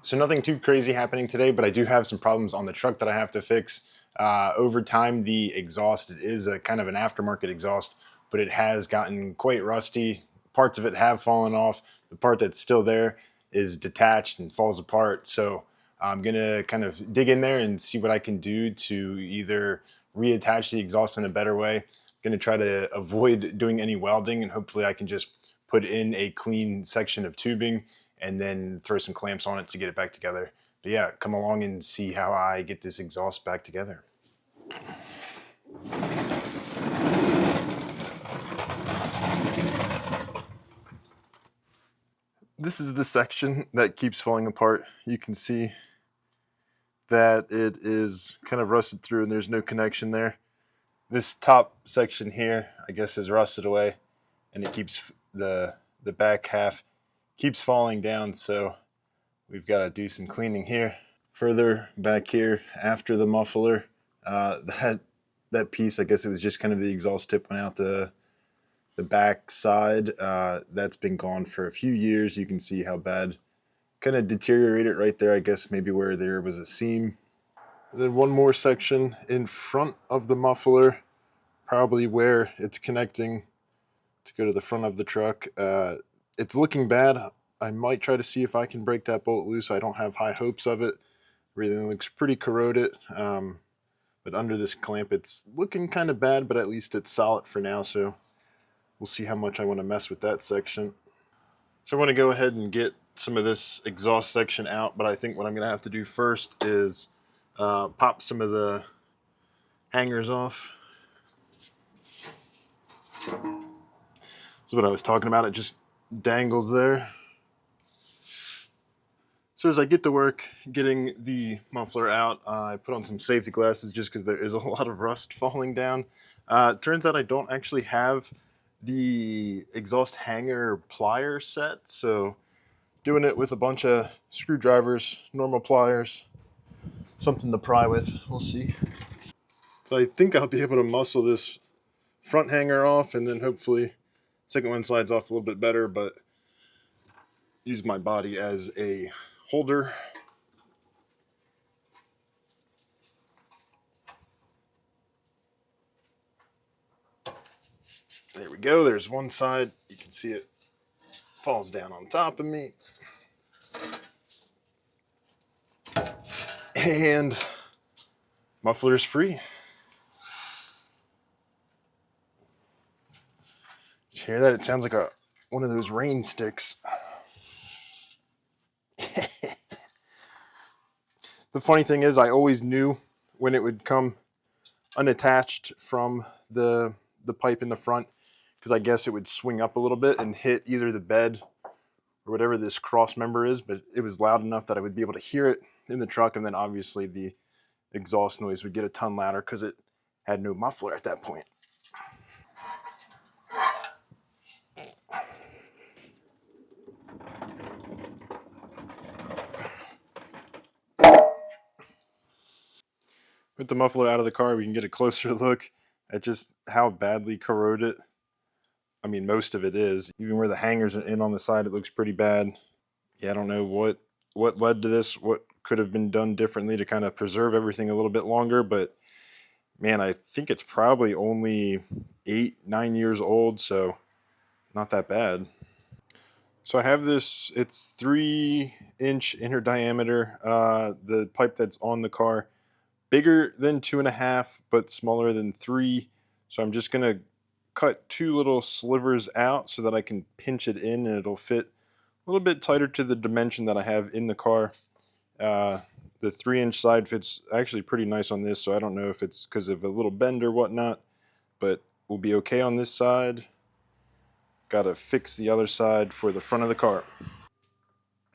So nothing too crazy happening today, but I do have some problems on the truck that I have to fix. Over time, the exhaust, it is a kind of an aftermarket exhaust, but it has gotten quite rusty. Parts of it have fallen off. The part that's still there is detached and falls apart. So I'm gonna kind of dig in there and see what I can do to either reattach the exhaust in a better way. I'm gonna try to avoid doing any welding, and hopefully I can just put in a clean section of tubing and then throw some clamps on it to get it back together. But yeah, come along and see how I get this exhaust back together. This is the section that keeps falling apart. You can see that it is kind of rusted through and there's no connection there. This top section here, I guess, is rusted away, and it keeps the back half keeps falling down, so we've got to do some cleaning here. Further back here, after the muffler, that piece, I guess it was just kind of the exhaust tip went out the back side. That's been gone for a few years. You can see how bad, kind of deteriorated right there, I guess maybe where there was a seam. And then one more section in front of the muffler, probably where it's connecting to go to the front of the truck. It's looking bad. I might try to see if I can break that bolt loose. I don't have high hopes of it. Everything looks pretty corroded. But under this clamp, it's looking kind of bad, but at least it's solid for now. So we'll see how much I want to mess with that section. So I want to go ahead and get some of this exhaust section out, but I think what I'm going to have to do first is pop some of the hangers off. That's what I was talking about. It just dangles there. So as I get to work getting the muffler out, I put on some safety glasses just because there is a lot of rust falling down. It turns out I don't actually have the exhaust hanger plier set, so doing it with a bunch of screwdrivers, normal pliers, something to pry with, we'll see. So I think I'll be able to muscle this front hanger off, and then hopefully second one slides off a little bit better, but use my body as a holder. There we go. There's one side. You can see it falls down on top of me. And muffler is free. Did you hear that? It sounds like one of those rain sticks. The funny thing is, I always knew when it would come unattached from the pipe in the front, because I guess it would swing up a little bit and hit either the bed or whatever this cross member is, but it was loud enough that I would be able to hear it in the truck, and then obviously the exhaust noise would get a ton louder because it had no muffler at that point. With the muffler out of the car, we can get a closer look at just how badly corroded, I mean, most of it is. Even where the hangers are in on the side, it looks pretty bad. Yeah, I don't know what led to this, what could have been done differently to kind of preserve everything a little bit longer, but man, I think it's probably only 8-9 years old, so not that bad. So I have this, it's 3-inch inner diameter, the pipe that's on the car, bigger than 2.5, but smaller than 3. So I'm just gonna cut 2 little slivers out so that I can pinch it in and it'll fit a little bit tighter to the dimension that I have in the car. The 3-inch side fits actually pretty nice on this, so I don't know if it's because of a little bend or whatnot, but we'll be okay on this side. Gotta fix the other side for the front of the car.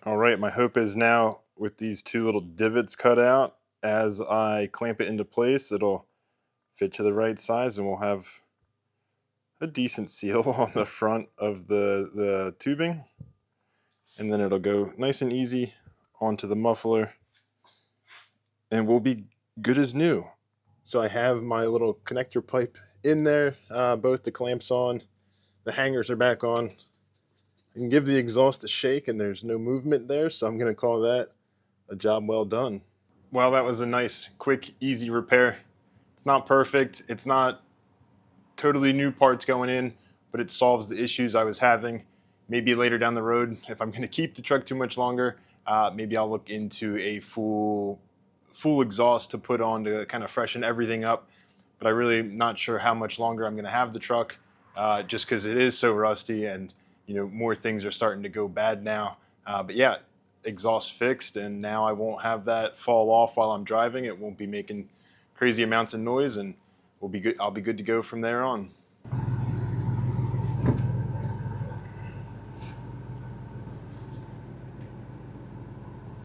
All right, my hope is now with these 2 little divots cut out, as I clamp it into place, it'll fit to the right size and we'll have a decent seal on the front of the tubing. And then it'll go nice and easy onto the muffler and we'll be good as new. So I have my little connector pipe in there, both the clamps on, the hangers are back on. I can give the exhaust a shake and there's no movement there, so I'm going to call that a job well done. Well, that was a nice, quick, easy repair. It's not perfect. It's not totally new parts going in, but it solves the issues I was having. Maybe later down the road, if I'm going to keep the truck too much longer, maybe I'll look into a full exhaust to put on to kind of freshen everything up. But I really not sure how much longer I'm going to have the truck, just because it is so rusty, and more things are starting to go bad now. But yeah, exhaust fixed, and now I won't have that fall off while I'm driving. It won't be making crazy amounts of noise, and we'll be good. I'll be good to go from there on.